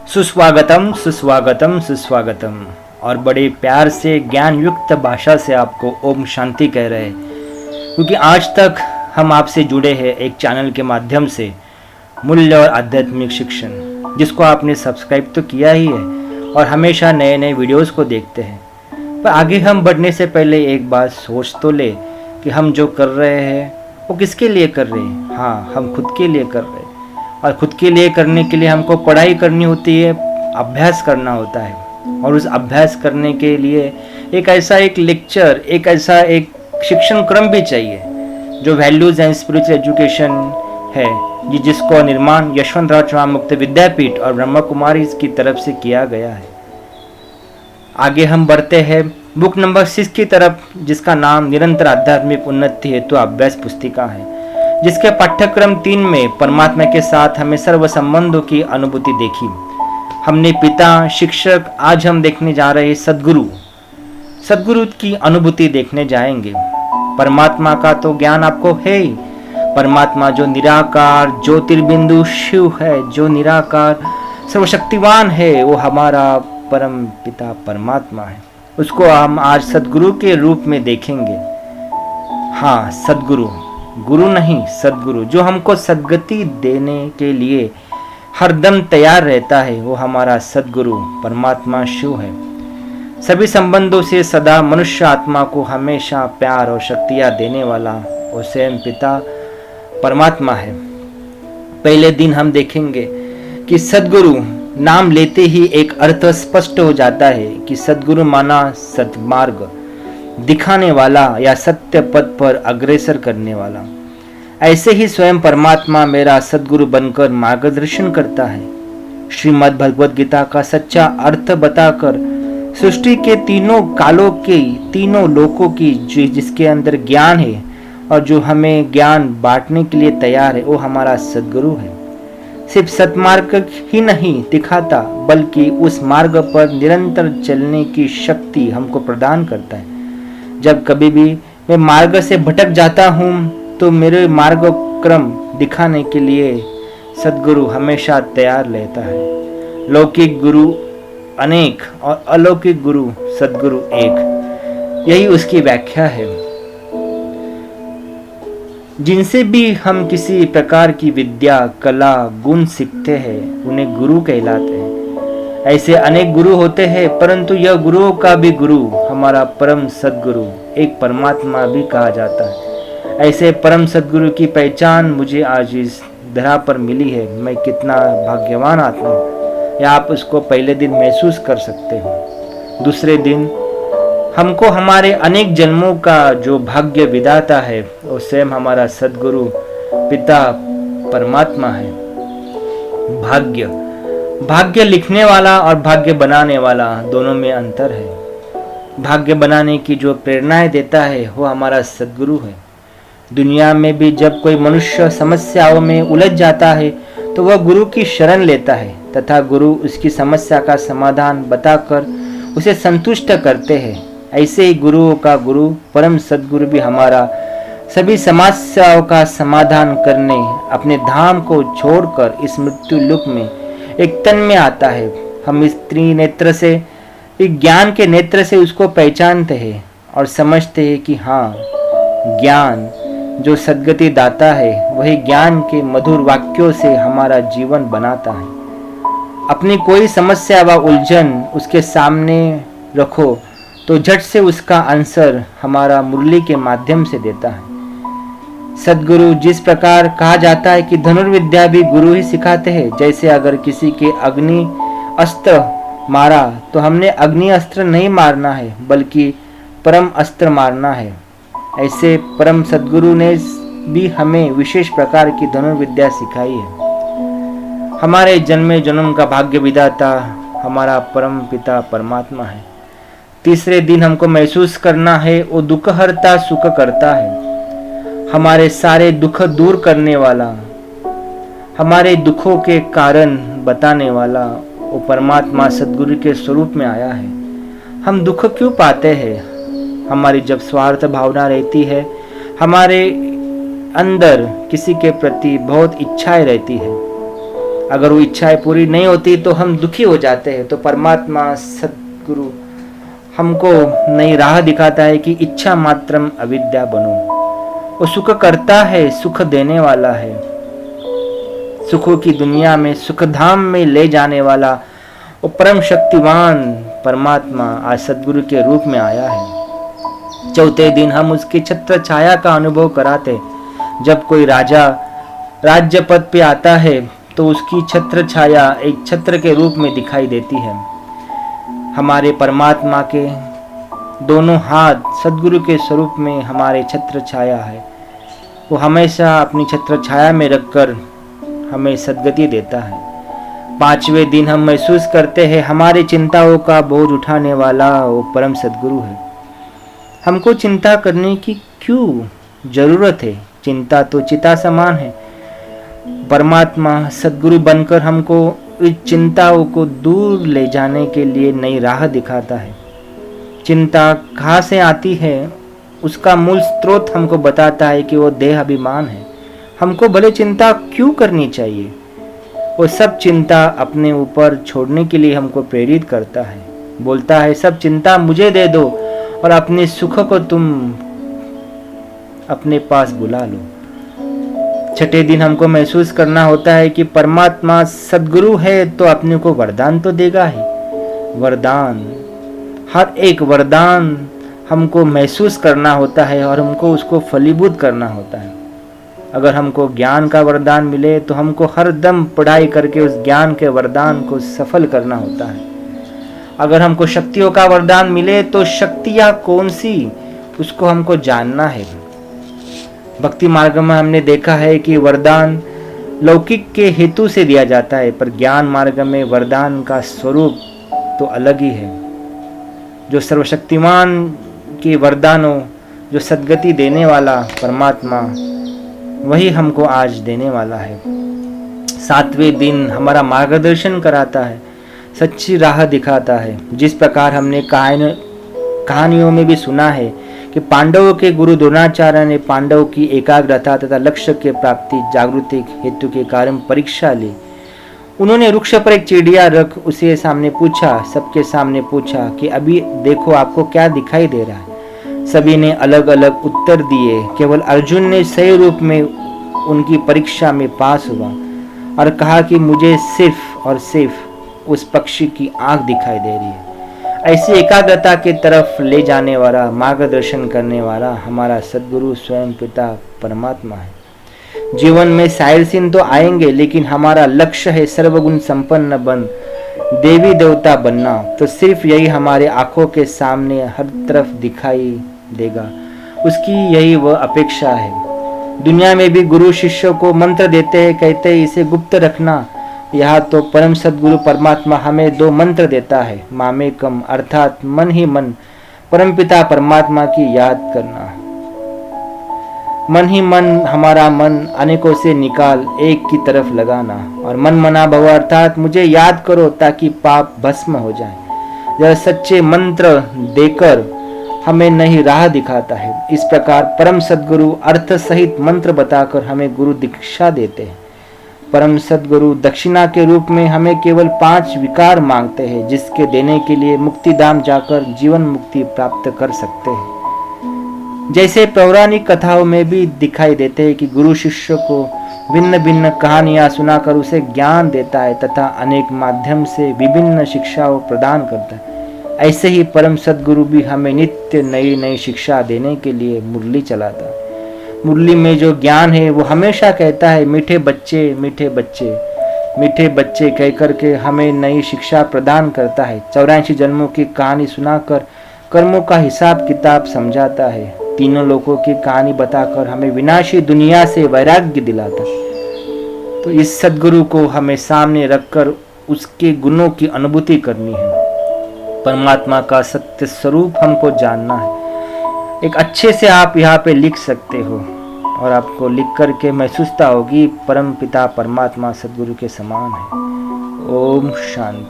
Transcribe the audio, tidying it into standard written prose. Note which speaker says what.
Speaker 1: सुस्वागतम सुस्वागतम सुस्वागतम। और बड़े प्यार से ज्ञान युक्त भाषा से आपको ओम शांति कह रहे हैं, क्योंकि आज तक हम आपसे जुड़े हैं एक चैनल के माध्यम से, मूल्य और आध्यात्मिक शिक्षण, जिसको आपने सब्सक्राइब तो किया ही है और हमेशा नए नए वीडियोस को देखते हैं। पर आगे हम बढ़ने से पहले एक बात सोच तो ले कि हम जो कर रहे हैं वो किसके लिए कर रहे हैं। हाँ, हम खुद के लिए कर रहे हैं, और खुद के लिए करने के लिए हमको पढ़ाई करनी होती है, अभ्यास करना होता है। और उस अभ्यास करने के लिए एक ऐसा एक लेक्चर, एक ऐसा एक शिक्षण क्रम भी चाहिए जो वैल्यूज एंड स्पिरिचुअल एजुकेशन है, जिसको निर्माण यशवंतराव चौहान मुक्त विद्यापीठ और ब्रह्मा कुमारी की तरफ से किया गया है। आगे हम बढ़ते हैं बुक नंबर 6 की तरफ, जिसका नाम निरंतर आध्यात्मिक उन्नति हेतु अभ्यास पुस्तिका है, जिसके पाठ्यक्रम 3 में परमात्मा के साथ हमें सर्व संबंधों की अनुभूति देखी। हमने पिता, शिक्षक, आज हम देखने जा रहे सदगुरु की अनुभूति देखने जाएंगे। परमात्मा का तो ज्ञान आपको है ही। परमात्मा जो निराकार ज्योतिर्बिंदु शिव है, जो निराकार सर्वशक्तिवान है, वो हमारा परम पिता परमात्मा है। उसको हम आज सदगुरु के रूप में देखेंगे। हाँ, सदगुरु, गुरु नहीं, सदगुरु, जो हमको सद्गति देने के लिए हरदम तैयार रहता है, वो हमारा सदगुरु परमात्मा शिव है। सभी संबंधों से सदा मनुष्य आत्मा को हमेशा प्यार और शक्तियाँ देने वाला वो स्वयं पिता परमात्मा है। पहले दिन हम देखेंगे कि सदगुरु नाम लेते ही एक अर्थ स्पष्ट हो जाता है कि सदगुरु माना सत्मार्ग दिखाने वाला या सत्य पद पर अग्रसर करने वाला। ऐसे ही स्वयं परमात्मा मेरा सदगुरु बनकर मार्गदर्शन करता है। श्रीमद् भगवद गीता का सच्चा अर्थ बताकर सृष्टि के तीनों कालों के तीनों लोकों की जिसके अंदर ज्ञान है और जो हमें ज्ञान बांटने के लिए तैयार है, वो हमारा सदगुरु है। सिर्फ सत्मार्ग ही नहीं दिखाता, बल्कि उस मार्ग पर निरंतर चलने की शक्ति हमको प्रदान करता है। जब कभी भी मैं मार्ग से भटक जाता हूँ तो मेरे मार्ग क्रम दिखाने के लिए सदगुरु हमेशा तैयार रहता है। लौकिक गुरु अनेक और अलौकिक गुरु सदगुरु एक, यही उसकी व्याख्या है। जिनसे भी हम किसी प्रकार की विद्या, कला, गुण सीखते हैं, उन्हें गुरु कहलाते हैं। ऐसे अनेक गुरु होते हैं, परंतु यह गुरुओं का भी गुरु हमारा परम सदगुरु एक परमात्मा भी कहा जाता है। ऐसे परम सदगुरु की पहचान मुझे आज इस धरा पर मिली है। मैं कितना भाग्यवान आत्मा हूँ, या आप उसको पहले दिन महसूस कर सकते हो। दूसरे दिन हमको हमारे अनेक जन्मों का जो भाग्य विधाता है, वो स्वयं हमारा सदगुरु पिता परमात्मा है। भाग्य लिखने वाला और भाग्य बनाने वाला दोनों में अंतर है। भाग्य बनाने की जो प्रेरणाएं देता है वो हमारा सदगुरु है। दुनिया में भी जब कोई मनुष्य समस्याओं में उलझ जाता है तो वह गुरु की शरण लेता है, तथा गुरु उसकी समस्या का समाधान बताकर उसे संतुष्ट करते हैं। ऐसे ही गुरुओं का गुरु परम सदगुरु भी हमारा सभी समस्याओं का समाधान करने अपने धाम को छोड़कर इस मृत्यु लोक में एक तन में आता है। हम इस त्रिनेत्र से, एक ज्ञान के नेत्र से उसको पहचानते हैं और समझते हैं कि हाँ, ज्ञान जो सद्गति दाता है, वही ज्ञान के मधुर वाक्यों से हमारा जीवन बनाता है। अपनी कोई समस्या व उलझन उसके सामने रखो तो झट से उसका आंसर हमारा मुरली के माध्यम से देता है। सदगुरु जिस प्रकार कहा जाता है कि धनुर्विद्या भी गुरु ही सिखाते हैं। जैसे अगर किसी के अग्नि अस्त्र मारा तो हमने अग्नि अस्त्र नहीं मारना है, बल्कि परम अस्त्र मारना है। ऐसे परम सदगुरु ने भी हमें विशेष प्रकार की धनुर्विद्या सिखाई है। हमारे जन्मे जन्म का भाग्य विधाता हमारा परम पिता परमात्मा है। तीसरे दिन हमको महसूस करना है वो दुख हरता सुख करता है। हमारे सारे दुख दूर करने वाला, हमारे दुखों के कारण बताने वाला वो परमात्मा सदगुरु के स्वरूप में आया है। हम दुख क्यों पाते हैं? हमारी जब स्वार्थ भावना रहती है, हमारे अंदर किसी के प्रति बहुत इच्छाएं रहती है, अगर वो इच्छाएं पूरी नहीं होती तो हम दुखी हो जाते हैं। तो परमात्मा सद्गुरु हमको नई राह दिखाता है कि इच्छा मात्रम अविद्या बनो। वो सुख करता है, सुख देने वाला है, सुखों की दुनिया में सुखधाम में ले जाने वाला वो परम शक्तिवान परमात्मा आज सद्गुरु के रूप में आया है। चौथे दिन हम उसकी छत्र छाया का अनुभव कराते। जब कोई राजा राज्य पद पे आता है तो उसकी छत्र छाया एक छत्र के रूप में दिखाई देती है। हमारे परमात्मा के दोनों हाथ सद्गुरु के स्वरूप में हमारे छत्र छाया है। वो हमेशा अपनी छत्र छाया में रखकर हमें सद्गति देता है। पांचवें दिन हम महसूस करते हैं हमारी चिंताओं का बोझ उठाने वाला वो परम सद्गुरु है। हमको चिंता करने की क्यों जरूरत है? चिंता तो चिता समान है। परमात्मा सद्गुरु बनकर हमको इस चिंताओं को दूर ले जाने के लिए नई राह दिखाता है। चिंता कहाँ से आती है उसका मूल स्रोत हमको बताता है कि वो देह अभिमान है। हमको भले चिंता क्यों करनी चाहिए? वो सब चिंता अपने ऊपर छोड़ने के लिए हमको प्रेरित करता है। बोलता है सब चिंता मुझे दे दो और अपने सुख को तुम अपने पास बुला लो। छठे दिन हमको महसूस करना होता है कि परमात्मा सद्गुरु है तो अपने को वरदान तो देगा ही। वरदान, हर एक वरदान हमको महसूस करना होता है और हमको उसको फलीभूत करना होता है। अगर हमको ज्ञान का वरदान मिले तो हमको हर दम पढ़ाई करके उस ज्ञान के वरदान को सफल करना होता है। अगर हमको शक्तियों का वरदान मिले तो शक्तियाँ कौन सी उसको हमको जानना है। भक्ति मार्ग में हमने देखा है कि वरदान लौकिक के हेतु से दिया जाता है, पर ज्ञान मार्ग में वरदान का स्वरूप तो अलग ही है। जो सर्वशक्तिमान के वरदानों, जो सद्गति देने वाला परमात्मा, वही हमको आज देने वाला है। सातवें दिन हमारा मार्गदर्शन कराता है, सच्ची राह दिखाता है। जिस प्रकार हमने कहानियों में भी सुना है कि पांडवों के गुरु द्रोणाचार्य ने पांडवों की एकाग्रता तथा लक्ष्य के प्राप्ति जागृति हेतु के कारण परीक्षा ली। उन्होंने वृक्ष पर एक चिड़िया रख उसे सामने पूछा, सबके सामने पूछा कि अभी देखो आपको क्या दिखाई दे रहा है। सभी ने अलग अलग उत्तर दिए। केवल अर्जुन ने सही रूप में उनकी परीक्षा में पास हुआ और कहा कि मुझे सिर्फ और सिर्फ उस पक्षी की आंख दिखाई दे रही है। ऐसी एकाग्रता के तरफ ले जाने वाला, मार्गदर्शन करने वाला हमारा सद्गुरु स्वयं पिता परमात्मा है। जीवन में साइरसीन तो आएंगे, लेकिन हमारा लक्ष्य है सर्वगुण संपन्न बन देवी देवता बनना। तो सिर्फ यही हमारे आंखों के सामने हर तरफ दिखाई देगा। उसकी यही वह अपेक्षा है। दुनिया में भी गुरु शिष्यों को मंत्र देते हैं, कहते हैं इसे गुप्त रखना। यहाँ तो परम सद्गुरु परमात्मा हमें दो मंत्र देता है, मामेकम अर्थात मन ही मन परमपिता परमात्मा की याद करना। मन ही मन, हमारा मन अनेकों से निकाल एक की तरफ लगाना। और मन मना भव अर्थात मुझे याद करो ताकि पाप भस्म हो जाए। यह सच्चे मंत्र देकर हमें नई राह दिखाता है। इस प्रकार परम सद्गुरु अर्थ सहित मंत्र बताकर हमें गुरु दीक्षा देते हैं। परम सद्गुरु दक्षिणा के रूप में हमें केवल 5 विकार मांगते हैं, जिसके देने के लिए मुक्तिधाम जाकर जीवन मुक्ति प्राप्त कर सकते हैं। जैसे पौराणिक कथाओं में भी दिखाई देते हैं कि गुरु शिष्य को भिन्न भिन्न कहानियां सुनाकर उसे ज्ञान देता है तथा अनेक माध्यम से विभिन्न शिक्षाओं प्रदान करता है। ऐसे ही परम सद्गुरु भी हमें नित्य नई नई शिक्षा देने के लिए मुरली चलाता है। मुरली में जो ज्ञान है वो हमेशा कहता है मीठे बच्चे मीठे बच्चे मीठे बच्चे कह करके हमें नई शिक्षा प्रदान करता है। 84 जन्मों की कहानी सुनाकर कर्मों का हिसाब किताब समझाता है। तीनों लोगों की कहानी बताकर हमें विनाशी दुनिया से वैराग्य दिलाता है। तो इस सद्गुरु को हमें सामने रखकर उसके गुणों की अनुभूति करनी है। परमात्मा का सत्य स्वरूप हमको जानना है। एक अच्छे से आप यहाँ पे लिख सकते हो और आपको लिख करके महसूसता होगी परम पिता परमात्मा सद्गुरु के समान है। ओम शांति।